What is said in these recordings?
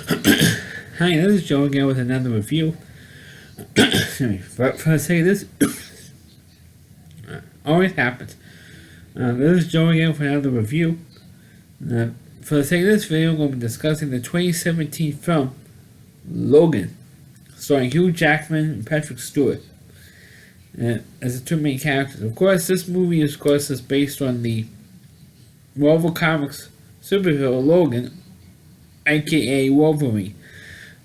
Hi, this is Joe again with another review. But for the sake of this, always happens. This is Joe again for another review. For the sake of this video, I'm going to be discussing the 2017 film Logan, starring Hugh Jackman and Patrick Stewart as the two main characters. Of course, this movie is based on the Marvel Comics superhero Logan, aka Wolverine.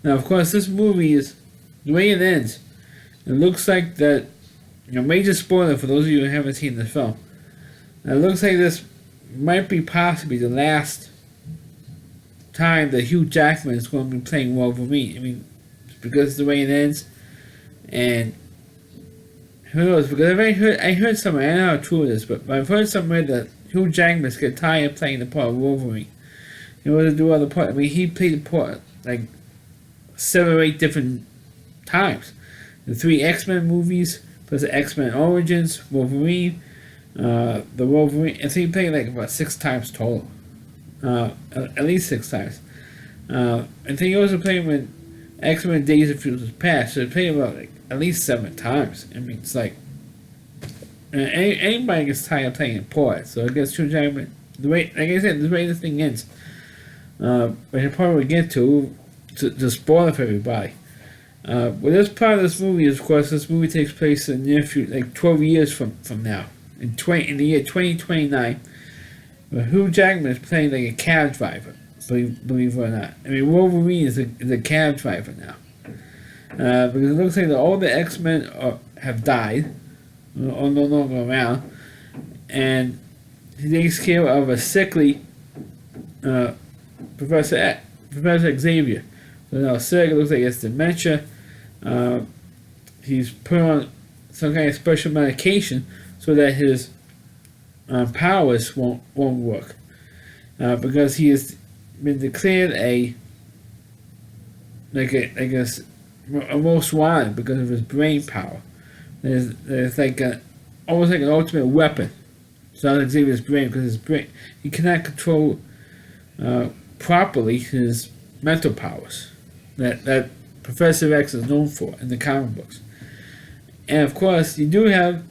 Now, of course, this movie is the way it ends. It looks like that, major spoiler for those of you who haven't seen the film. It looks like this might be possibly the last time that Hugh Jackman is going to be playing Wolverine. I mean, because of the way it ends, and who knows? Because I heard somewhere, I don't know how true it is, but I've heard somewhere that Hugh Jackman is getting tired of playing the part of Wolverine. He wants to do other parts. I mean, he played the part like 7 or 8 different times. The 3 X-Men movies, plus the X-Men Origins, Wolverine, the Wolverine. I think he played like about 6 times total. At least 6 times. I think he also played when X-Men Days of Future Past, so he played about like at least 7 times. I mean, it's like anybody gets tired of playing a part. So I guess Hugh Jackman, the way, like I said, the way this thing ends, but I probably get to spoil it for everybody. Well, this part of this movie is, of course, this movie takes place in the near future, like 12 years from now, in the year 2029. But Hugh Jackman is playing like a cab driver, believe it or not. I mean, Wolverine is a cab driver now, because it looks like that all the X-Men have died, or no longer around, and he takes care of a sickly Professor Xavier. So now sick, it looks like it's dementia. He's put on some kind of special medication so that his powers won't work. Because he has been declared a most wanted because of his brain power. There's like almost like an ultimate weapon. So that's Xavier's brain, because his brain, he cannot control properly his mental powers that Professor X is known for in the comic books. And of course, you do have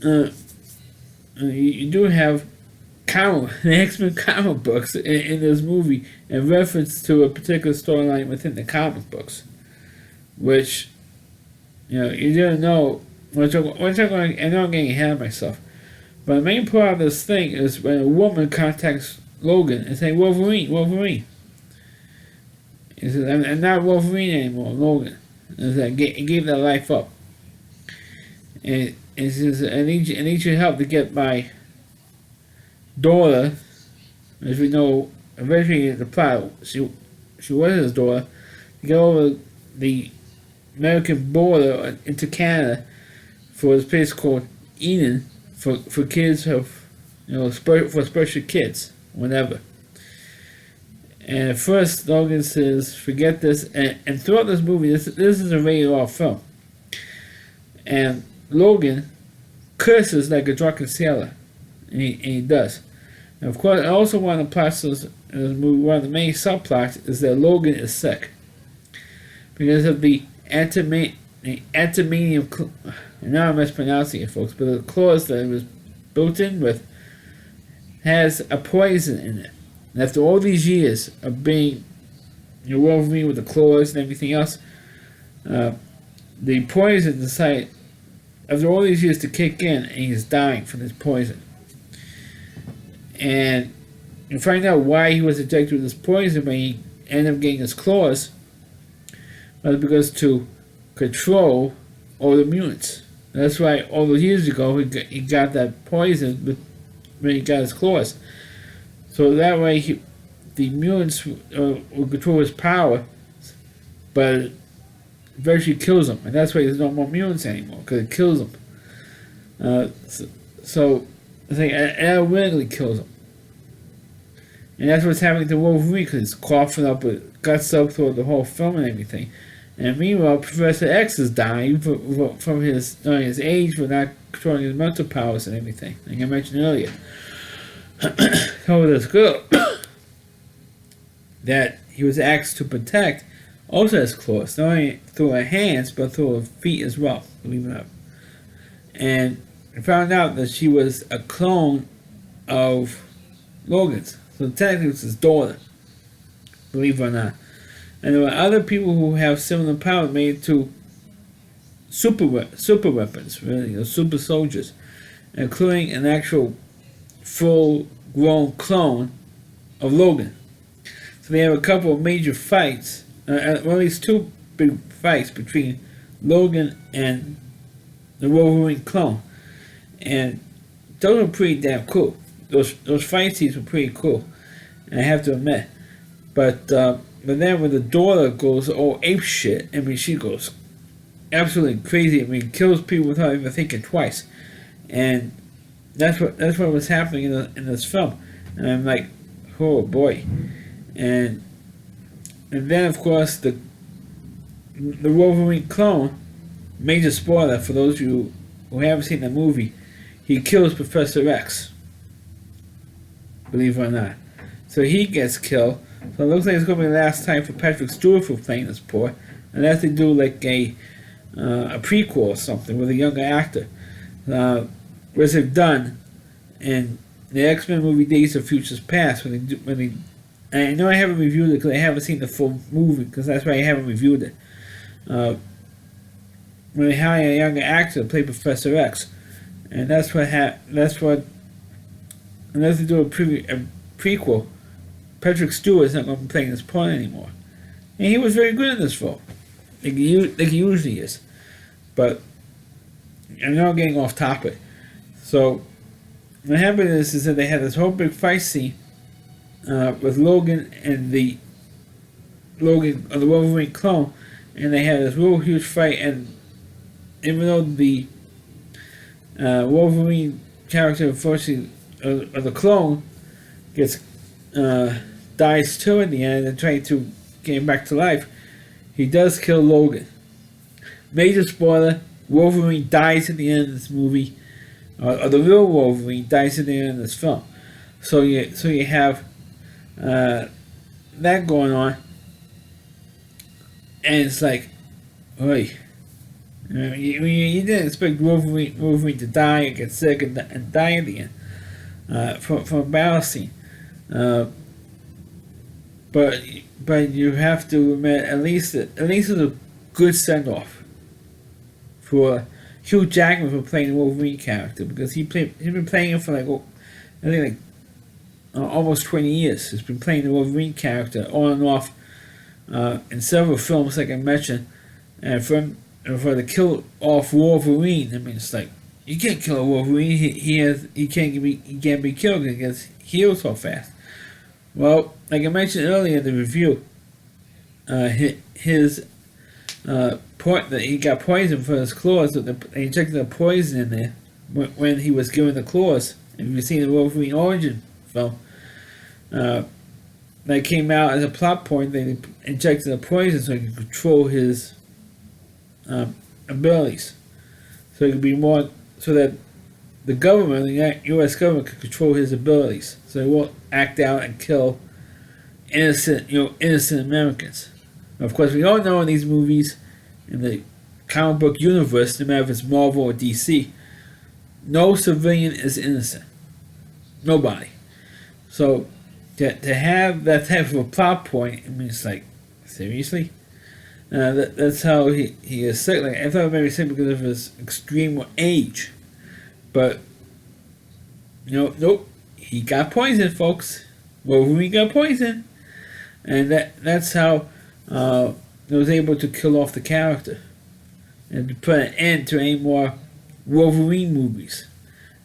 the X-Men comic books in this movie in reference to a particular storyline within the comic books, which you didn't know. I know I'm getting ahead of myself, but the main part of this thing is when a woman contacts Logan and say, Wolverine. He says, I'm not Wolverine anymore, Logan. And he gave that life up. And he says, I need your help to get my daughter, as we know, eventually in the plot, she was his daughter, to get over the American border into Canada for this place called Eden for kids of, for special kids, whatever. And at first, Logan says, forget this. And throughout this movie, this is a rated R film. And Logan curses like a drunken sailor. And he does. And of course, I also one of the plots in this movie, one of the main subplots, is that Logan is sick. Because of the antimanium, now I'm mispronouncing it, folks, but the clause that it was built in with has a poison in it. And after all these years of being Wolverine with the claws and everything else, the poison decided, after all these years, to kick in, and he's dying from this poison. And you find out why he was injected with this poison when he ended up getting his claws, was because to control all the mutants. That's why all those years ago he got that poison when he got his claws. So that way the mutants will control his power, but it eventually kills him. And that's why there's no more mutants anymore, because it kills them. So the thing, it really kills him. And that's what's happening to Wolverine, because he's coughing up with guts up throughout the whole film and everything. And meanwhile, Professor X is dying from his age, for not controlling his mental powers and everything, like I mentioned earlier. So this girl that he was asked to protect also has claws, not only through her hands but through her feet as well, believe it or not. And I found out that she was a clone of Logan's. So technically it's his daughter, believe it or not. And there were other people who have similar powers made to super weapons, really, or super soldiers, including an actual full-grown clone of Logan. So they have a couple of major fights, well, at least two big fights between Logan and the Wolverine clone, and those were pretty damn cool. Those fight scenes were pretty cool, and I have to admit. But then when the daughter goes all ape shit, I mean, she goes absolutely crazy. I mean, kills people without even thinking twice, and that's what was happening in this film. And I'm like, oh boy. And then of course the Wolverine clone, major spoiler for those of you who haven't seen the movie, he kills Professor X, believe it or not. So he gets killed. So it looks like it's going to be the last time for Patrick Stewart for playing this part, unless they do like a prequel or something with a younger actor, as they've done in the X-Men movie Days of Futures Past. I know I haven't reviewed it because I haven't seen the full movie, because that's why I haven't reviewed it. When they hire a younger actor to play Professor X, and unless they do a prequel, Patrick Stewart is not going to be playing this part anymore. And he was very good in this film, like he usually is. But I'm now getting off topic. So what happened is that they had this whole big fight scene with Logan and the Wolverine clone, and they had this real huge fight. And even though the Wolverine character, unfortunately, or the clone, dies too in the end and trying to get him back to life, he does kill Logan. Major spoiler: Wolverine dies at the end of this movie, or the real Wolverine dies at the end of this film. So you have that going on, and it's like, oi. You didn't expect Wolverine to die and get sick and die at the end from a battle scene. But you have to admit, at least it's a good send off for Hugh Jackman for playing the Wolverine character, because he's been playing it for almost 20 years. He's been playing the Wolverine character on and off in several films, like I mentioned, and for the kill off Wolverine, I mean, it's like, you can't kill a Wolverine. He can't be killed because he gets healed so fast. Well, like I mentioned earlier in the review, his point that he got poisoned for his claws. They injected the poison in there when he was given the claws. If you've seen the Wolverine origin film, that came out as a plot point. They injected the poison so he could control his abilities, so it could be more, so that the government, the U.S. government, could control his abilities, so he won't act out and kill innocent Americans. Now, of course, we all know in these movies, in the comic book universe, no matter if it's Marvel or DC, no civilian is innocent. Nobody. So to have that type of a plot point, I mean, it's like, seriously? That's how he is sick. Like, I thought maybe sick because of his extreme age, but nope. He got poisoned, folks. Wolverine got poisoned, and that's how they was able to kill off the character and to put an end to any more Wolverine movies.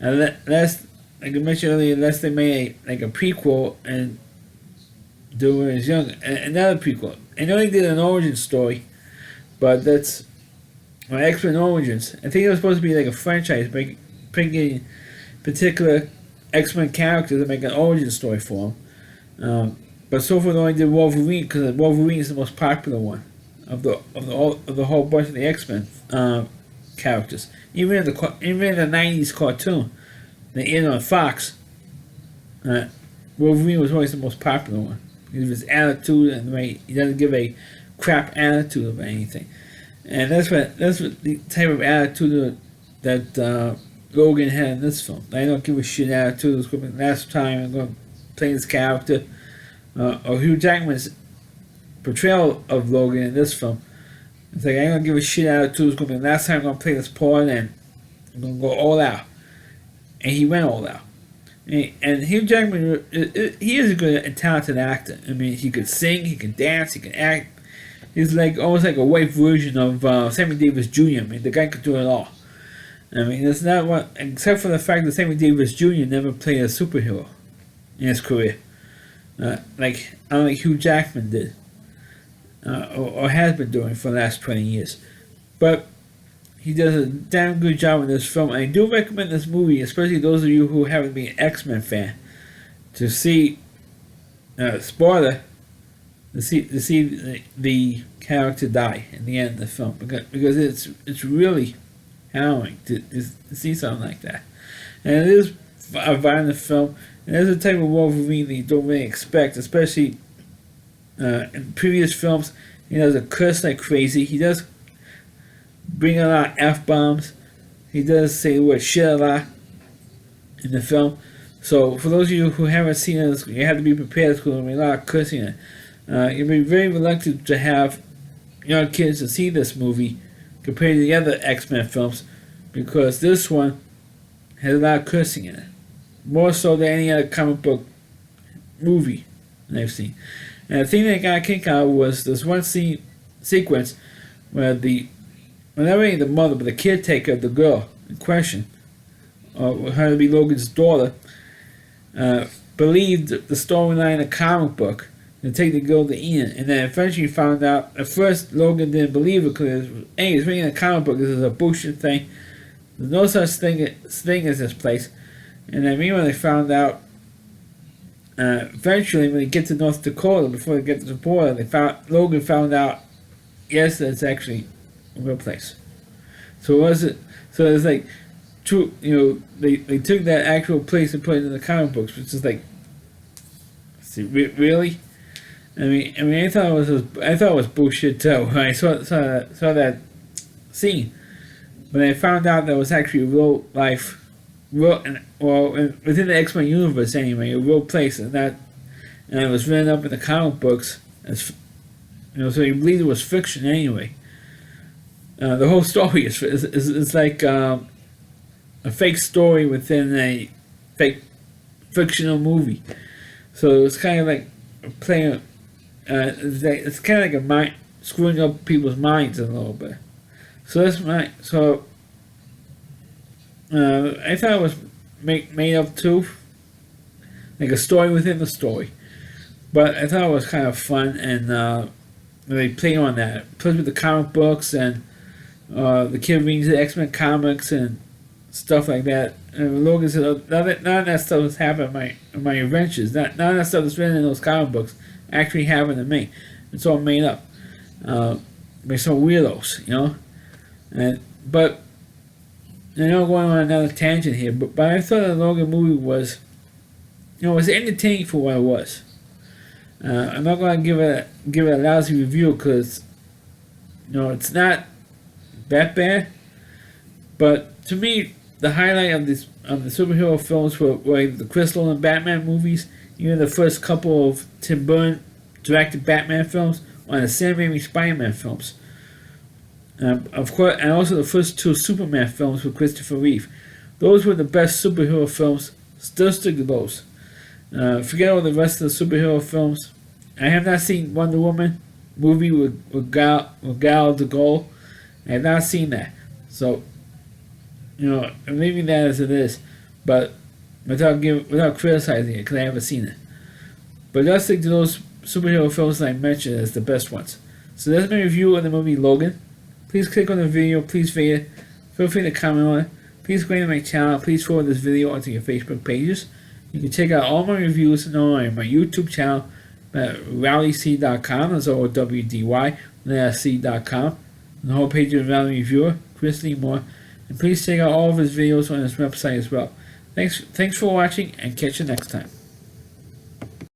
And that's, like I mentioned earlier, unless they made a prequel and do when he was young, another prequel. I know they did an origin story, but that's X-Men Origins. I think it was supposed to be like a franchise, picking particular X-Men characters to make an origin story for them. But so far they only did Wolverine, because Wolverine is the most popular one of the whole bunch of the X-Men characters. Even in the 90s cartoon, they aired on Fox, Wolverine was always the most popular one, because of his attitude and the way he doesn't give a crap attitude of anything. And that's what the type of attitude that Logan had in this film. I don't give a shit attitude. It's going to be the last time I'm going to play this character. Or Hugh Jackman's portrayal of Logan in this film. It's like, I don't give a shit attitude. It's going to be the last time I'm going to play this part, and I'm going to go all out. And he went all out. And Hugh Jackman, he is a good and talented actor. I mean, he could sing, he can dance, he can act. He's like almost like a white version of Sammy Davis Jr. I mean, the guy could do it all. I mean, it's not what, except for the fact that Sammy Davis Jr. never played a superhero in his career, like unlike Hugh Jackman did, or has been doing for the last 20 years. But he does a damn good job in this film. I do recommend this movie, especially those of you who haven't been an X-Men fan, to see spoiler. To see the character die in the end of the film, because it's really harrowing to see something like that. And it is a violent film, and there's a type of Wolverine that you don't really expect, especially in previous films. He does a curse like crazy. He does bring a lot of F-bombs. He does say the word shit a lot in the film. So for those of you who haven't seen it, you have to be prepared. There's going to be a lot of cursing in it. You'll be very reluctant to have young kids to see this movie compared to the other X-Men films, because this one has a lot of cursing in it, more so than any other comic book movie that I've seen. And the thing that got a kick out was this one sequence where not only the mother but the caretaker of the girl in question, her to be Logan's daughter, believed the storyline in the comic book and take the girl to Ian, and then eventually found out. At first, Logan didn't believe it because it's reading a comic book. This is a bullshit thing. There's no such thing as this place. And then meanwhile, they found out. Eventually, when they get to North Dakota, before they get to the border, Logan found out. Yes, that's actually a real place. So was it? So it's like, true. They took that actual place and put it in the comic books, which is like, see, really. I mean, I thought it was bullshit too when I saw that scene. But I found out that it was actually a real life, within the X-Men universe anyway, a real place, and it was written up in the comic books as, so you believe it was fiction anyway. The whole story is like a fake story within a fake fictional movie. So it's kind of like playing. It's kind of like screwing up people's minds a little bit. So I thought it was made up too, like a story within the story. But I thought it was kind of fun, and they played on that. Plus with the comic books, and the kid reads the X-Men comics and stuff like that. And Logan said, none of that stuff has happened in my adventures. None of that stuff that's written in those comic books actually happened to me. It's all made up by some weirdos, But I know I'm going on another tangent here, but I thought the Logan movie was, it was entertaining for what it was. I'm not going to give it a lousy review because, it's not that bad. But to me, the highlight of the superhero films were the Crystal and Batman movies. Even the first couple of Tim Burton directed Batman films, or the Sam Raimi Spider-Man films. Of course, and also the first two Superman films with Christopher Reeve. Those were the best superhero films. Still stick to those. Forget all the rest of the superhero films. I have not seen Wonder Woman movie with Gal Gadot. I have not seen that. So, I'm leaving that as it is, but without criticizing it, because I haven't seen it. But just stick to those superhero films that I mentioned as the best ones. So that's my review of the movie Logan. Please click on the video, please rate it, feel free to comment on it, please go to my channel, please forward this video onto your Facebook pages. You can check out all my reviews on my YouTube channel at rowdyc.com, that's OWDY.com, the whole page of Rowdy Reviewer, Chris Lee Moore, and please check out all of his videos on his website as well. Thanks for watching, and catch you next time.